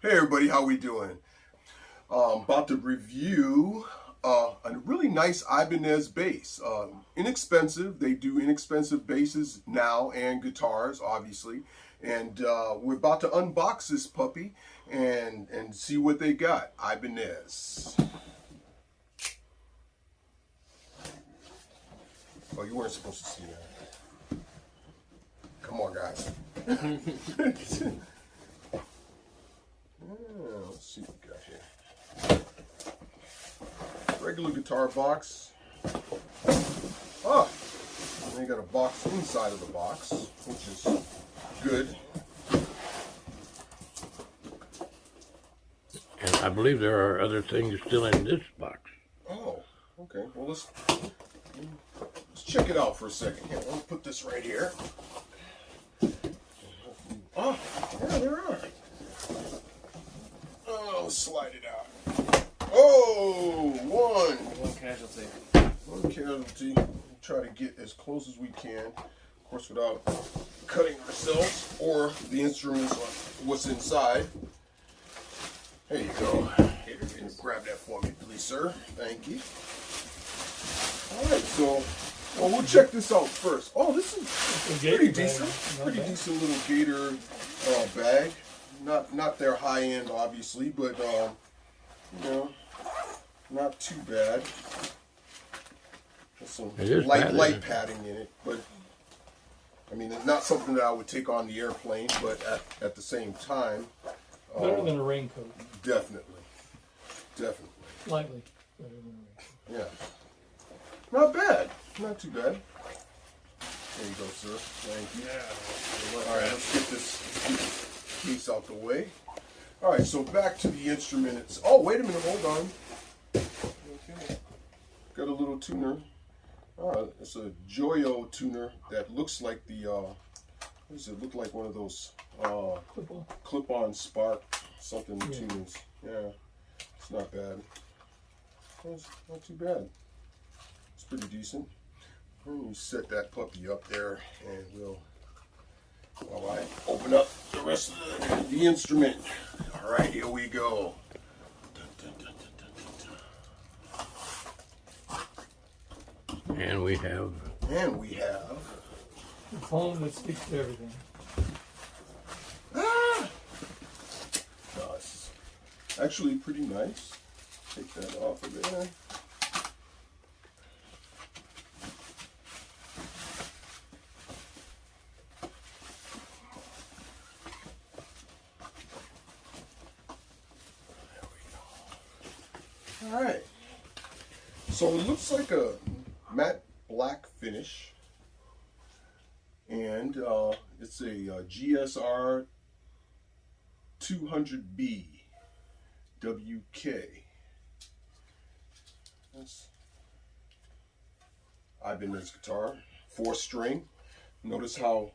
Hey everybody, how we doing? About to review a really nice Ibanez bass. Inexpensive. They do inexpensive basses now and guitars, obviously. And we're about to unbox this puppy and see what they got. Ibanez. Oh, you weren't supposed to see that. Come on, guys. Let's see what we got here. Regular guitar box. Ah, and they got a box inside of the box, which is good. And I believe there are other things still in this box. Oh, okay. Well, let's check it out for a second here. Let me put this right here. Oh, yeah, there are. Oh, slide it out. Oh, one casualty. One casualty. We'll try to get as close as we can, of course, without cutting ourselves or the instruments, what's inside. There you go. Grab that for me, please, sir. Thank you. All right, so we'll check this out first. Oh, this is pretty decent. Pretty decent little gator bag. Not their high end, obviously, but you know, not too bad. There's some light padding in it, but I mean, it's not something that I would take on the airplane, but at the same time, better than a raincoat. Definitely. Slightly better than a raincoat. Yeah. Not bad. Not too bad. There you go, sir. Thank you. Yeah. All right, let's get this piece out the way. All right, so back to the instrument. Oh, wait a minute, hold on. Okay. Got a little tuner. It's a Joyo tuner that looks like the, what does it look like? One of those clip-on Spark something tuners. Yeah, it's not bad. It's not too bad. It's pretty decent. Let me set that puppy up there, and while I open up the rest of the instrument. All right, here we go. And we have the foam that sticks to everything. Ah! No, it's actually pretty nice. Take that off of there. Alright, so it looks like a matte black finish, and it's a GSR200B WK. That's Ibanez guitar, 4-string. Notice how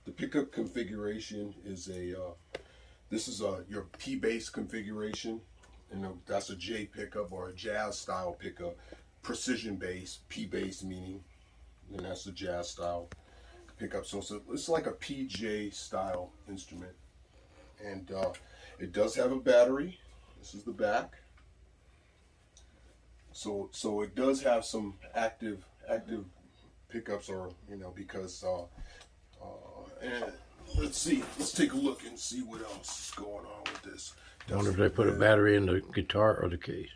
the pickup configuration is this is your P bass configuration. You know, that's a J pickup or a jazz style pickup. Precision bass, P bass meaning, and that's the jazz style pickup. So it's like a PJ style instrument. And it does have a battery. This is the back. So it does have some active pickups, or because and let's see. Let's take a look and see what else is going on with this. I wonder if they put a battery in the guitar or the case.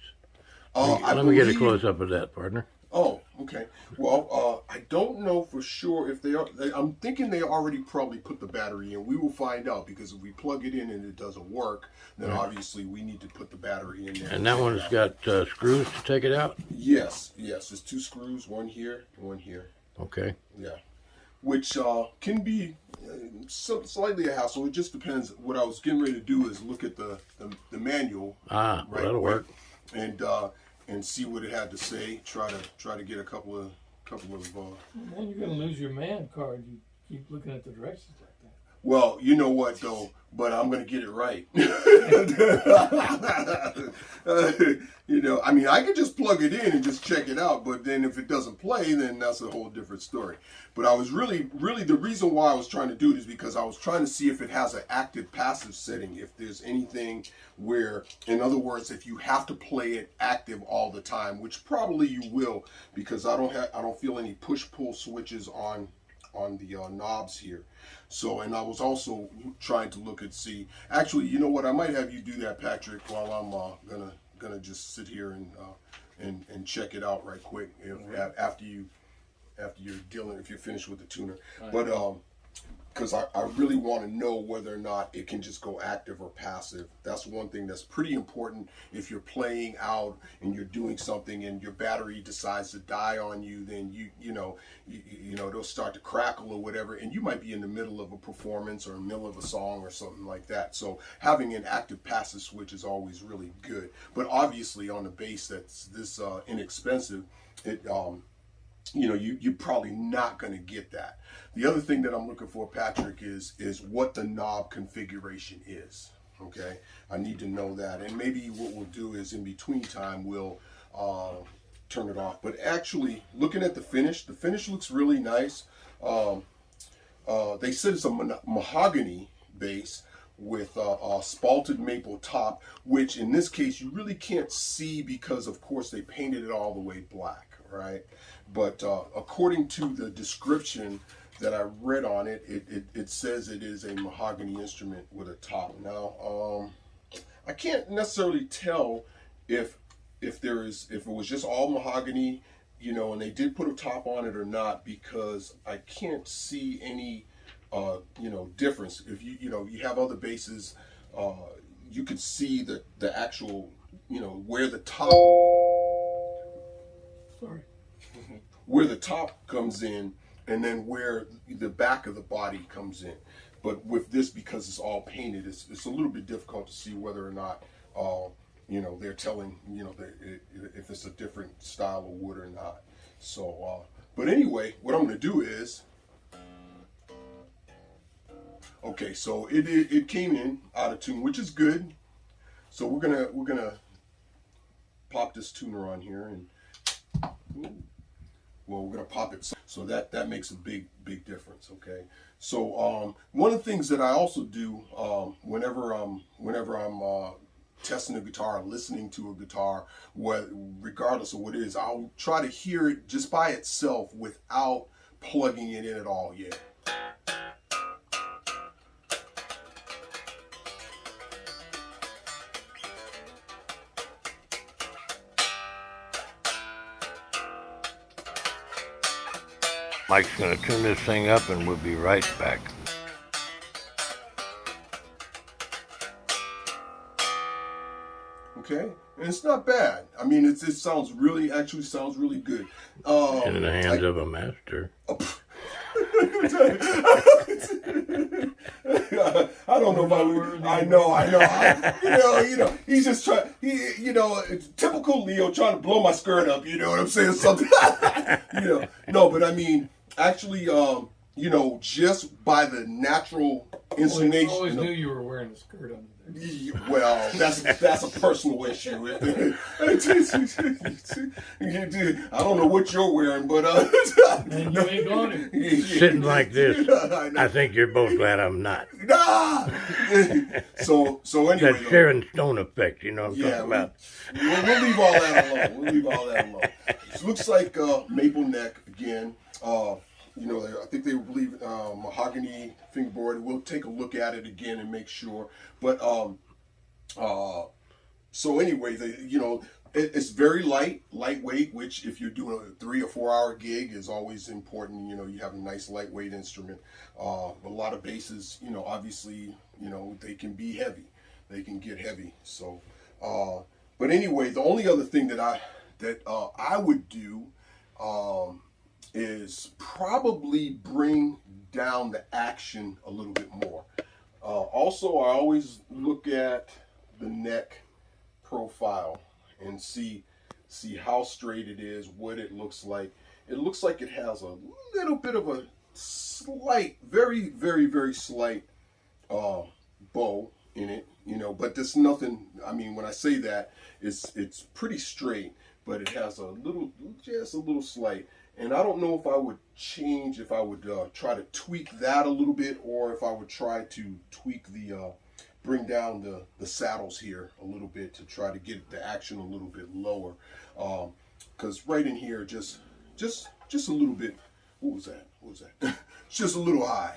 Let me get a close-up of that, partner. Oh, okay. Well, I don't know for sure if they are. I'm thinking they already probably put the battery in. We will find out, because if we plug it in and it doesn't work, then obviously we need to put the battery in there. And that one's got screws to take it out? Yes. There's 2 screws, one here, one here. Okay. Yeah. Which can be slightly a hassle. It just depends. What I was getting ready to do is look at the manual. Well, that'll work. And see what it had to say. Try to get a couple of. Then you're going to lose your man card. You keep looking at the directions like that. Well, you know what though, but I'm gonna get it right. You know, I mean, I could just plug it in and just check it out, but then if it doesn't play, then that's a whole different story. But I was really the reason why I was trying to do it is because I was trying to see if it has an active passive setting, if there's anything where, in other words, if you have to play it active all the time, which probably you will, because I don't feel any push-pull switches on the knobs here. So, and I was also trying to look and see, actually, you know what, I might have you do that, Patrick, while I'm gonna just sit here and check it out right quick after you're dealing, if you're finished with the tuner. Right. But because I really want to know whether or not it can just go active or passive. That's one thing that's pretty important. If you're playing out and you're doing something and your battery decides to die on you, then you know it'll start to crackle or whatever, and you might be in the middle of a performance or in the middle of a song or something like that. So having an active passive switch is always really good. But obviously on a bass that's this inexpensive, it you know, you're probably not going to get that. The other thing that I'm looking for, Patrick, is what the knob configuration is. Okay, I need to know that, and maybe what we'll do is in between time we'll turn it off. But actually, looking at the finish looks really nice. They said it's a mahogany bass with a spalted maple top, which in this case you really can't see because, of course, they painted it all the way black, right? But according to the description that I read on it, it says it is a mahogany instrument with a top. Now, I can't necessarily tell if it was just all mahogany, you know, and they did put a top on it or not, because I can't see any you know, difference. If you have other basses, you could see the actual, you know, where the top where the top comes in, and then where the back of the body comes in. But with this, because it's all painted, it's a little bit difficult to see whether or not you know, they're telling, you know, if it's a different style of wood or not. So but anyway, what I'm going to do is, okay, so it came in out of tune, which is good. So we're gonna pop this tuner on here, and well, we're gonna pop it so that makes a big difference. Okay, so one of the things that I also do whenever I'm testing a guitar, listening to a guitar, regardless of what it is, I'll try to hear it just by itself without plugging it in at all yet. Mike's going to turn this thing up and we'll be right back. Okay, and it's not bad. I mean, it sounds actually sounds really good. In the hands of a master. I don't know about. I know. You know, he's just trying. You know, it's typical Leo trying to blow my skirt up. You know what I'm saying? Something. You know, no, but I mean, actually, you know, just by the natural intonation. I always knew you were wearing a skirt under there. Well, that's a personal issue. I don't know what you're wearing, but and you ain't going to. Sitting like this, I think you're both glad I'm not. Nah! So anyway, that Sharon Stone effect, you know what I'm talking about. We'll leave all that alone. It looks like maple neck again. You know, I think they believe mahogany fingerboard. We'll take a look at it again and make sure. But so anyway, you know, it's very lightweight, which if you're doing a 3 or 4 hour gig is always important. You know, you have a nice lightweight instrument. A lot of basses, you know, obviously, you know, they can be heavy. They can get heavy. So, but anyway, the only other thing that I would do is probably bring down the action a little bit more. Also, I always look at the neck profile and see how straight it is, what it looks like. It looks like it has a little bit of a slight, very, very, very slight bow in it, you know, but there's nothing, I mean, when I say that, it's pretty straight, but it has a little, just a little slight. And I don't know if I would change, if I would try to tweak that a little bit, or if I would try to tweak the, bring down the saddles here a little bit to try to get the action a little bit lower. Because right in here, just a little bit, what was that? Just a little high.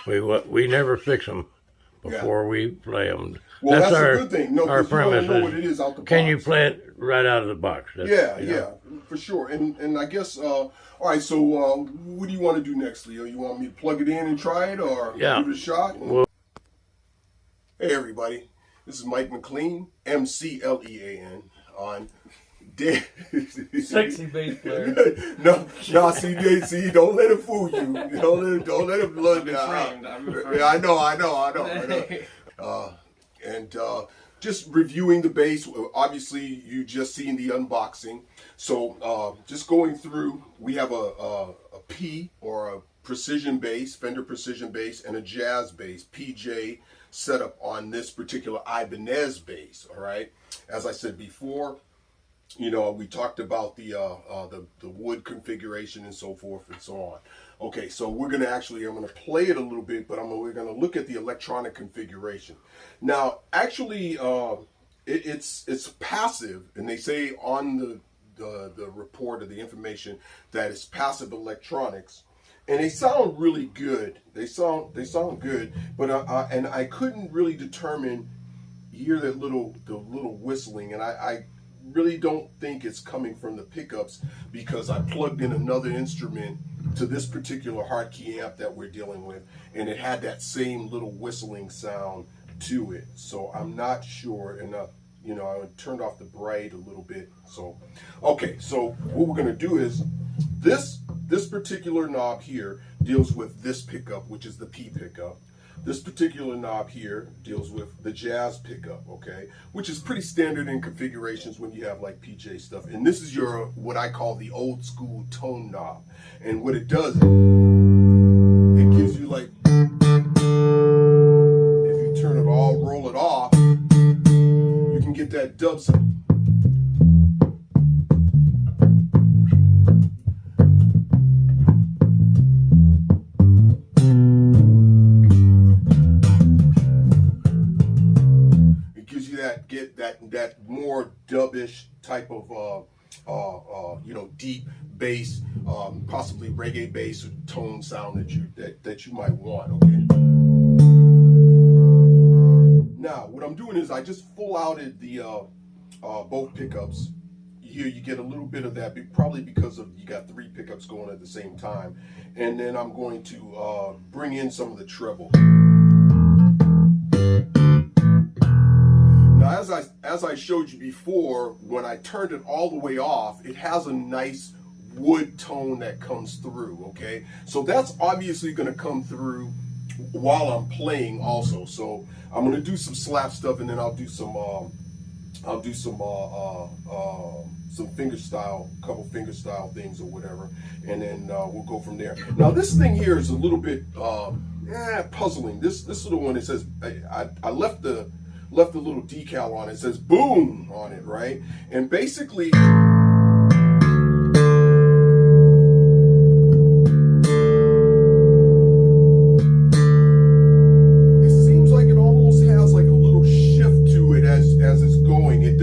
We never fix them before we play them. Well, that's a good thing. No, our because you don't premise know is, what it is out the box. can you play it right out of the box? Yeah, for sure. And I guess, all right, so what do you want to do next, Leo? You want me to plug it in and try it, or give it a shot? Hey, everybody. This is Mike McLean, McLean, on Sexy bass player. no, see, don't let it fool you. Don't let it blood down. Yeah, I know. And just reviewing the bass. Obviously, you just seen the unboxing. So just going through, we have a P, or a precision bass, Fender precision bass, and a jazz bass, PJ, setup on this particular Ibanez bass. All right. As I said before, you know, we talked about the wood configuration and so forth and so on. Okay, so we're gonna actually, I'm gonna play it a little bit, but we're gonna look at the electronic configuration. Now, actually, it's passive, and they say on the report or the information that it's passive electronics, and they sound really good. They sound good, but and I couldn't really determine. You hear that the little whistling, and I really don't think it's coming from the pickups, because I plugged in another instrument to this particular Hartkey amp that we're dealing with, and it had that same little whistling sound to it. So I'm not sure. And you know, I turned off the bright a little bit. So okay, so what we're gonna do is this particular knob here deals with this pickup, which is the P pickup. This particular knob here deals with the jazz pickup, okay, which is pretty standard in configurations when you have like PJ stuff. And this is your, what I call the old school tone knob. And what it does, it gives you like, if you turn it all, roll it off, you can get that dub sound. That more dubbish type of you know, deep bass, possibly reggae bass or tone sound that you might want. Okay. Now what I'm doing is I just full outed the both pickups. Here you get a little bit of that, probably because of you got 3 pickups going at the same time, and then I'm going to bring in some of the treble. Now, as I showed you before, when I turned it all the way off, it has a nice wood tone that comes through, okay? So that's obviously going to come through while I'm playing also. So I'm going to do some slap stuff, and then I'll do some fingerstyle, couple fingerstyle things or whatever, and then we'll go from there. Now, this thing here is a little bit puzzling. This little one, it says, I left the little decal on it. It says boom on it, right? And basically, it seems like it almost has like a little shift to it as it's going. It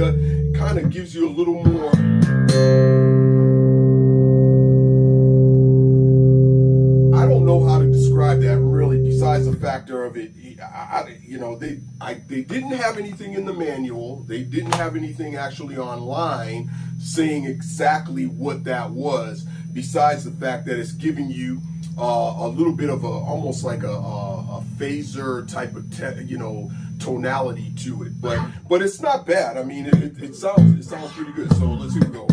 kind of gives you a little more. I don't know how to describe that really, besides the factor of it. You know, they didn't have anything in the manual. They didn't have anything actually online saying exactly what that was, besides the fact that it's giving you a little bit of almost like a phaser type of tonality to it. But it's not bad. I mean, it sounds pretty good. So let's see, we go.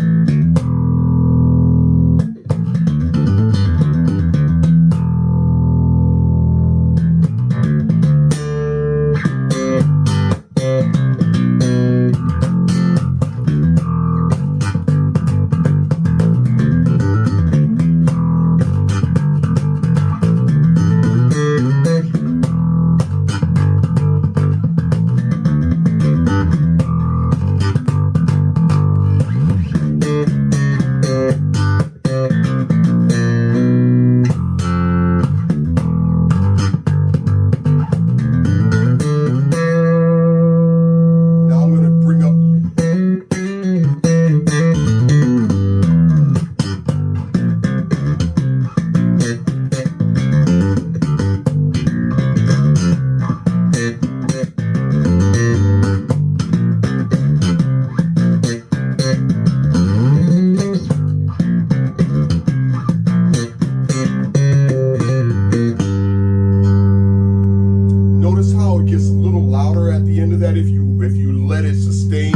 how it gets a little louder at the end of that if you let it sustain.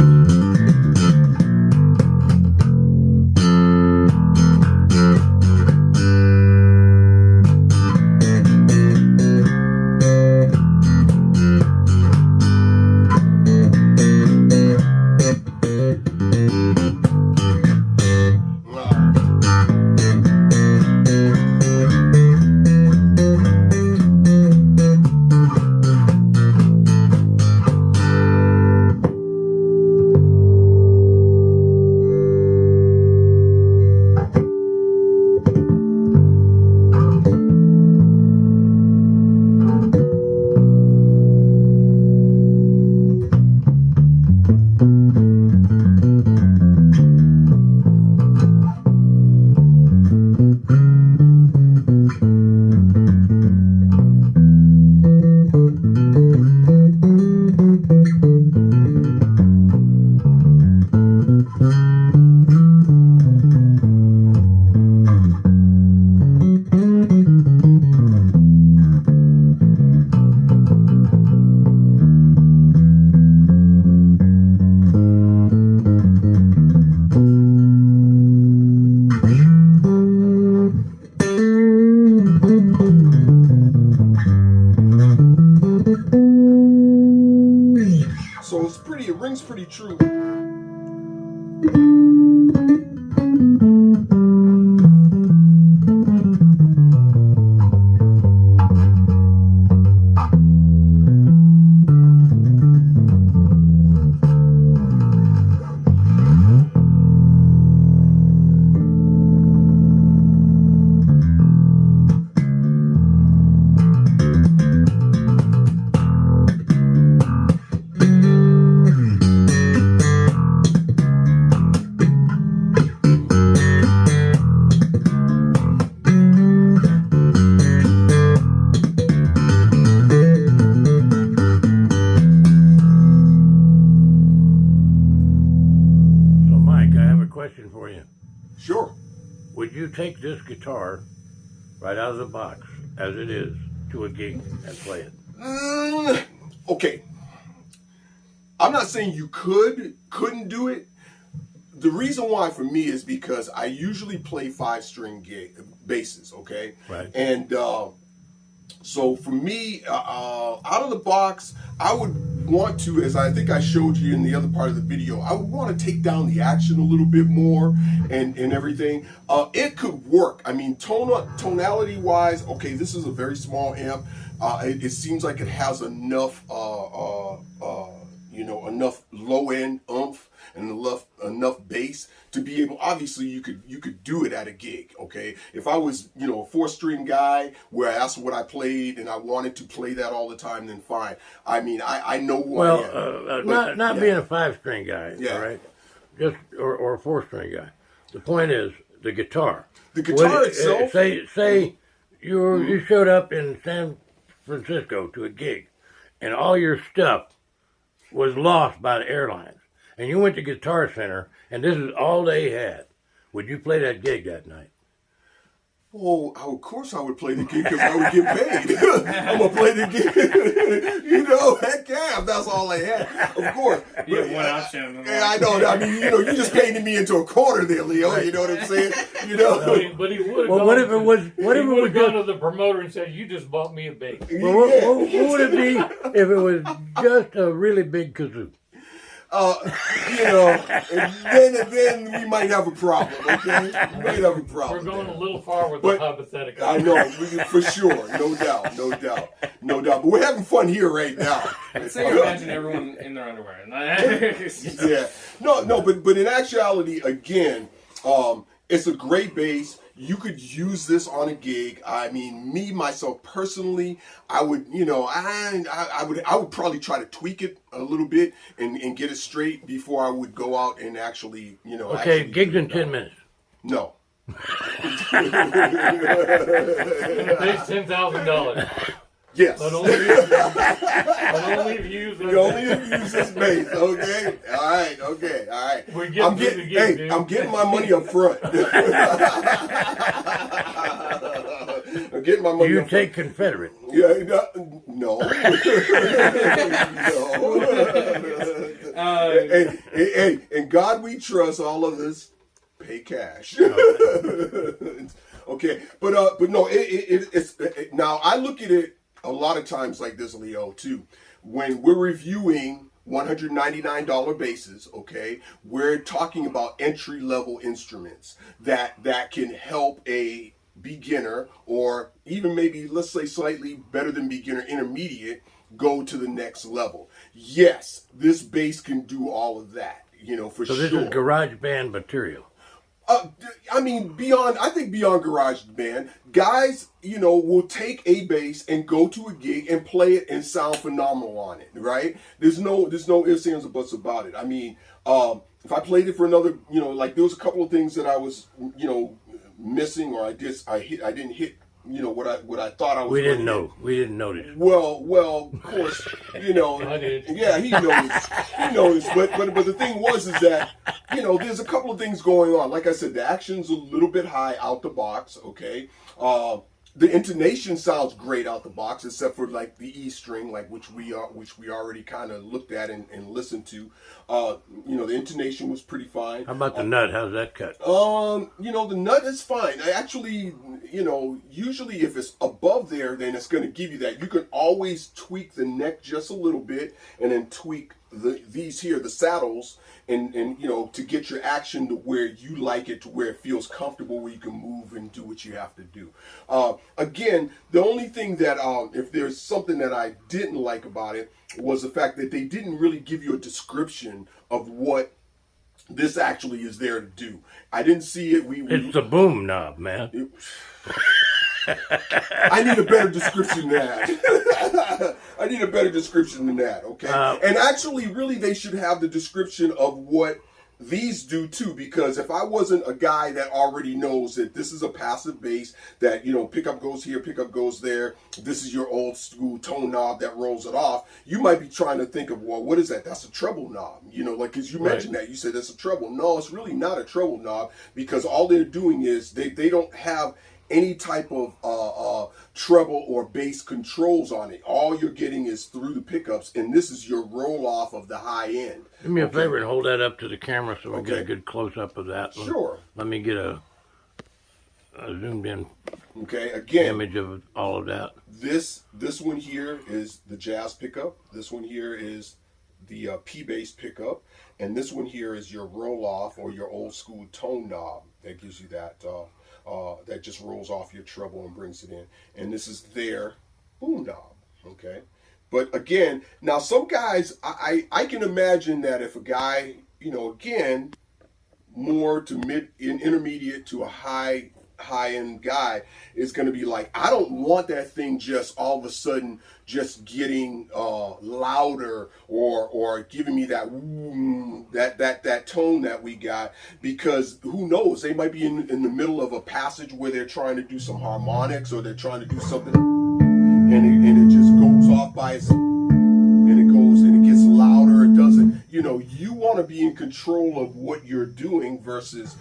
So it's pretty, it rings pretty true. Question for you. Sure. Would you take this guitar right out of the box as it is to a gig and play it? Okay. I'm not saying you couldn't do it. The reason why for me is because I usually play 5-string basses, okay? Right. And so for me, out of the box, I would want to, as I think I showed you in the other part of the video, I would want to take down the action a little bit more and everything. It could work. I mean, tonality wise, okay, this is a very small amp. It seems like it has enough, enough low end oomph and enough bass to be able. Obviously, you could do it at a gig. Okay, if I was a 4-string guy where that's what I played and I wanted to play that all the time, then fine. I mean, I know who I am. Not being a 5-string guy, yeah. All right? Just or a 4-string guy. The point is the guitar. The guitar itself. Say you showed up in San Francisco to a gig, and all your stuff was lost by the airlines, and you went to Guitar Center, and this is all they had. Would you play that gig that night? Oh, of course I would play the gig because I would get paid. I'm going to play the gig. Heck yeah, that's all I had. Of course. You have one option. Yeah, I know. I mean, you just painted me into a corner there, Leo. You know what I'm saying? But he would have What if it was? What if it was gone to the promoter and said, "You just bought me a bass." Well, what would it be if it was just a really big kazoo? And then we might have a problem, okay? We might have a problem. We're going a little far with the hypothetical. I know, for sure. No doubt. But we're having fun here right now. So you imagine everyone in their underwear. Yeah. No, but in actuality, again, it's a great bass. You could use this on a gig. I mean, myself personally, I would, I would probably try to tweak it a little bit and get it straight before I would go out and actually, Okay, gigs in 10 minutes. No. Pays $10,000. Yes. But only if you use You only use this bass, okay? All right. I'm getting my money up front. I'm getting my money. You up take front. Confederate. Yeah, no. No. Hey, in God we trust. All of this, pay cash. Okay, but no, it's now I look at it a lot of times like this, Leo, too. When we're reviewing $199 bases, okay, we're talking about entry-level instruments that can help a beginner, or even maybe, let's say, slightly better than beginner, intermediate, go to the next level. Yes, this bass can do all of that, for So sure. this is garage band material. I mean, I think beyond garage band, guys, will take a bass and go to a gig and play it and sound phenomenal on it, right? There's no ifs, ands, or buts about it. I mean, if I played it for another, like there was a couple of things that I was, missing, or I didn't hit, what I thought I was. We didn't know. We didn't notice. Well, of course, I did. yeah, he noticed, but the thing was is that, there's a couple of things going on. Like I said, the action's a little bit high out the box, okay? The intonation sounds great out the box, except for like the E string, like which we already kind of looked at and listened to. The intonation was pretty fine. How about the nut? How's that cut? The nut is fine. I actually, usually if it's above there, then it's going to give you that. You can always tweak the neck just a little bit, and then tweak these here, the saddles, and to get your action to where you like it, to where it feels comfortable, where you can move and do what you have to do. Again, the only thing that, if there's something that I didn't like about it, was the fact that they didn't really give you a description of what this actually is there to do. I didn't see it. It's the boom knob, man. I need a better description than that. I need a better description than that, okay? And actually, really, they should have the description of what these do too, because if I wasn't a guy that already knows that this is a passive bass, that, pickup goes here, pickup goes there, this is your old school tone knob that rolls it off, you might be trying to think of, well, what is that? That's a treble knob, because you mentioned that. You said that's a treble. No, it's really not a treble knob, because all they're doing is they don't have any type of treble or bass controls on it. All you're getting is through the pickups, and this is your roll off of the high end. Do me a favor and hold that up to the camera so we get a Okay. good close up of that. Sure. Let me get a zoomed in Okay, again, image of all of that. this one here is the jazz pickup. This one here is the P bass pickup, and this one here is your roll off, or your old school tone knob that gives you that. That just rolls off your treble and brings it in. And this is their boom knob, okay? But again, now some guys, I can imagine that if a guy, again, more to intermediate to a high-end guy is going to be like, I don't want that thing just all of a sudden just getting louder or giving me that that tone that we got, because who knows, they might be in the middle of a passage where they're trying to do some harmonics, or they're trying to do something, and it just goes off by itself, and it gets louder. It doesn't, you want to be in control of what you're doing versus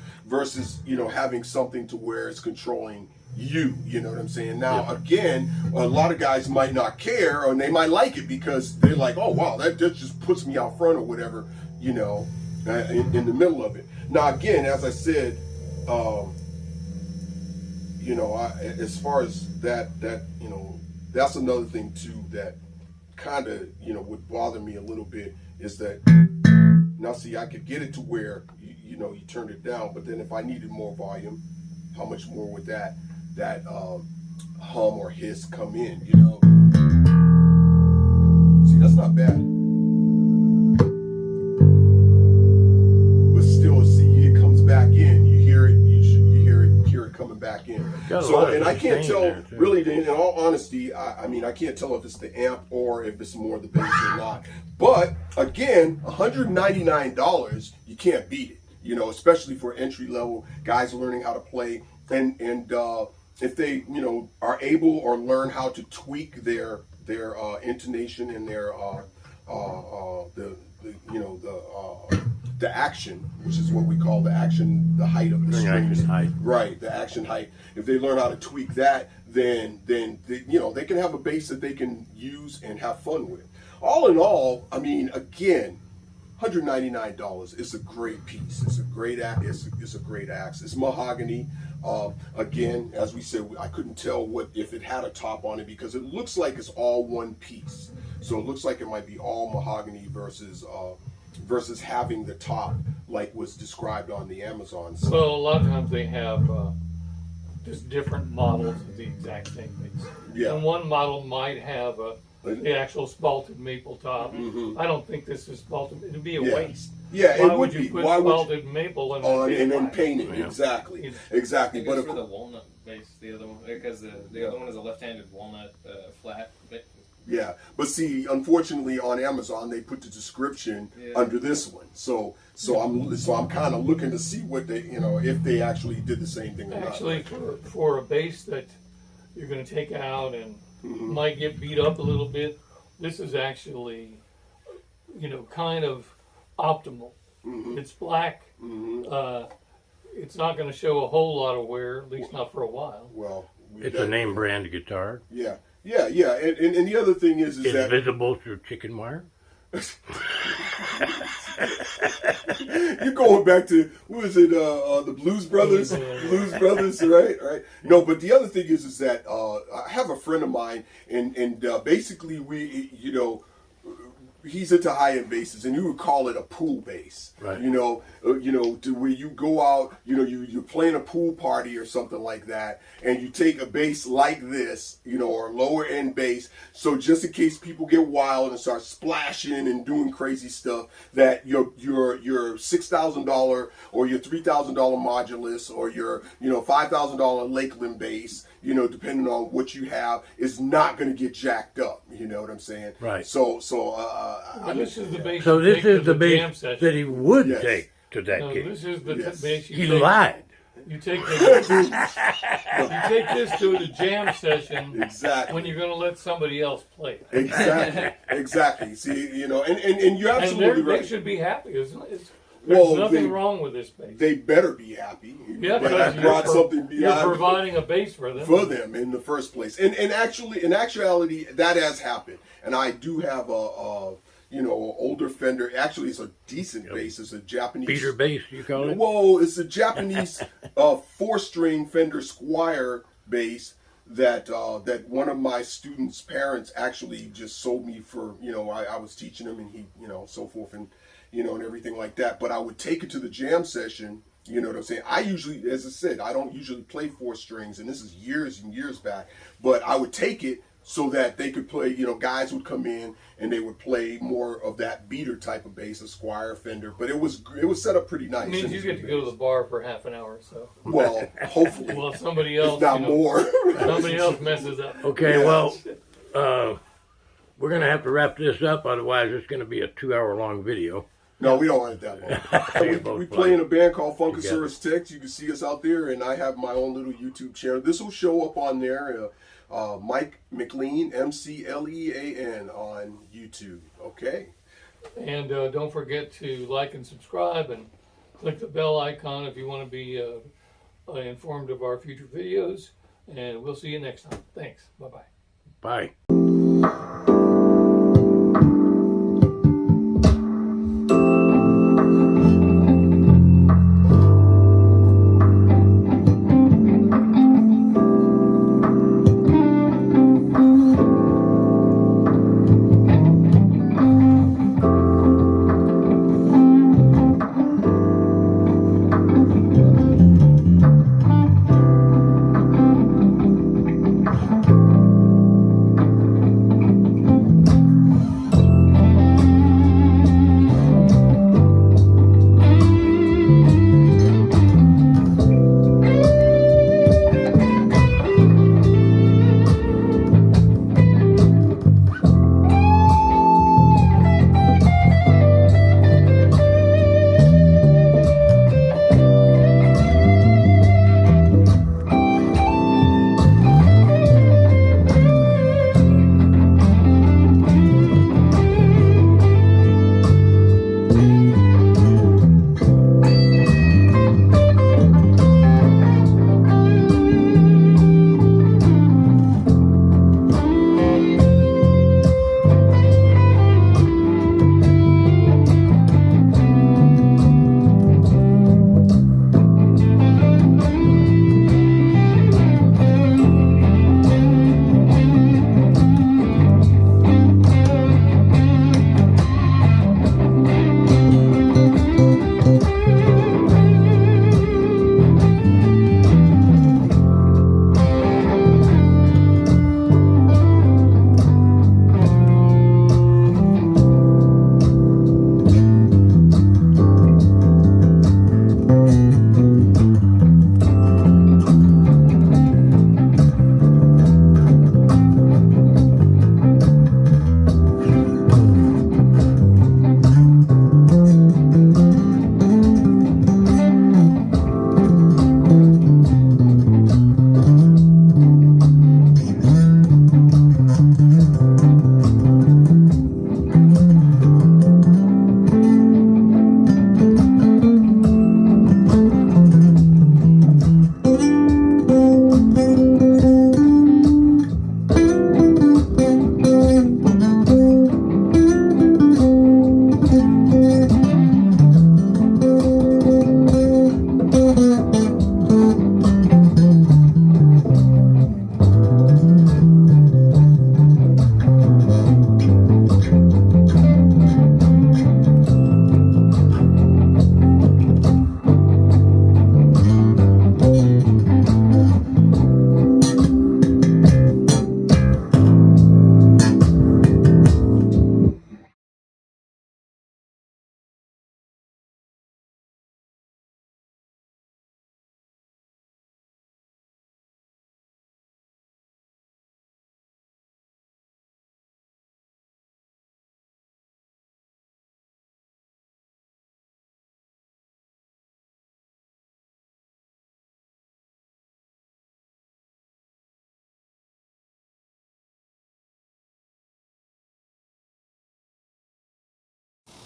having something to where it's controlling you know what I'm saying? Now, again, a lot of guys might not care, or they might like it because they're like, oh wow, that just puts me out front or whatever, in the middle of it. Now, again, as I said, as far as that that's another thing too that kind of would bother me a little bit, is that now, see, I could get it to where you turned it down, but then if I needed more volume, how much more would that hum or hiss come in? See, that's not bad, but still, see, it comes back in. You hear it. You hear it coming back in. So, and I can't tell, really, in all honesty, I mean, I can't tell if it's the amp or if it's more the bass or not. But again, $199, you can't beat it. Especially for entry level guys learning how to play, and if they are able or learn how to tweak their intonation and their the action, which is what we call the action, the height of the strings. Action height. Right, the action height. If they learn how to tweak that, then they can have a bass that they can use and have fun with. All in all, I mean, again, $199 is a great piece. It's a great axe. It's a great axe. It's mahogany. Again, as we said, I couldn't tell if it had a top on it because it looks like it's all one piece. So it looks like it might be all mahogany versus having the top like was described on the Amazon site. Well, a lot of times they have just different models of the exact same base. Yeah. And one model might have the actual spalted maple top. I don't think this is spalted. It'd be a Yeah. waste. Yeah, Why it would you be. put Why would spalted maple and on then paint it? Yeah. Exactly. I Exactly. think But it's of for the walnut base, the other one, because the other one is a left-handed walnut flat. Yeah, but see, unfortunately, on Amazon they put the description under this one. So I'm kind of looking to see what they, if they actually did the same thing or not. Actually, for a base that you're going to take out and might get beat up a little bit, this is actually, kind of optimal. It's black. It's not going to show a whole lot of wear, at least not for a while. Well, It's a name brand guitar. Yeah, and the other thing is It's that visible through chicken wire. you're going back to who is it? The Blues Brothers. Blues Brothers, right? No, but the other thing is that I have a friend of mine, and basically he's into high-end basses, and you would call it a pool bass. Right. To where you go out, you're playing a pool party or something like that, and you take a bass like this, or a lower-end bass, so just in case people get wild and start splashing and doing crazy stuff, that your $6,000 or your $3,000 modulus or your $5,000 Lakeland bass, depending on what you have, is not going to get jacked up. You know what I'm saying? Right. This is the base. So you this take to is the jam bass session. that he would Yes. take to that No, gig. this is the Yes. base you He take. lied. You take this to the jam session Exactly. when you're going to let somebody else play it. Exactly. See, and you're And absolutely they right. should be happy. There's Well, nothing wrong with this bass. They better be happy. Yeah, that I because brought something you're beyond providing a base for them. for them in the first place. And actually, in actuality, that has happened. And I do have a older Fender. Actually, it's a decent bass. It's a Japanese Peter bass, you call it? Whoa, it's a Japanese 4-string Fender Squier bass that one of my students' parents actually just sold me for, I was teaching him and he, so forth and, and everything like that. But I would take it to the jam session, you know what I'm saying? I usually, as I said, I don't usually play 4 strings, and this is years and years back, but I would take it so that they could play, guys would come in and they would play more of that beater type of bass, a Squier Fender, but it was set up pretty nice. It means you get to go to the bar for half an hour or so. Well, hopefully. Well, somebody else, If not more. somebody else messes up. Okay, Yeah. well, we're going to have to wrap this up. Otherwise, it's going to be a 2-hour-long video. No, we don't want it that You're long. we both play in a band called You got Funkasaurus Tex. You can see us out there, and I have my own little YouTube channel. This will show up on there. Mike McLean, McLean on YouTube. Okay. And don't forget to like and subscribe and click the bell icon if you want to be informed of our future videos. And we'll see you next time. Thanks. Bye-bye. Bye.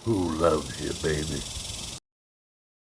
Who loves you, baby?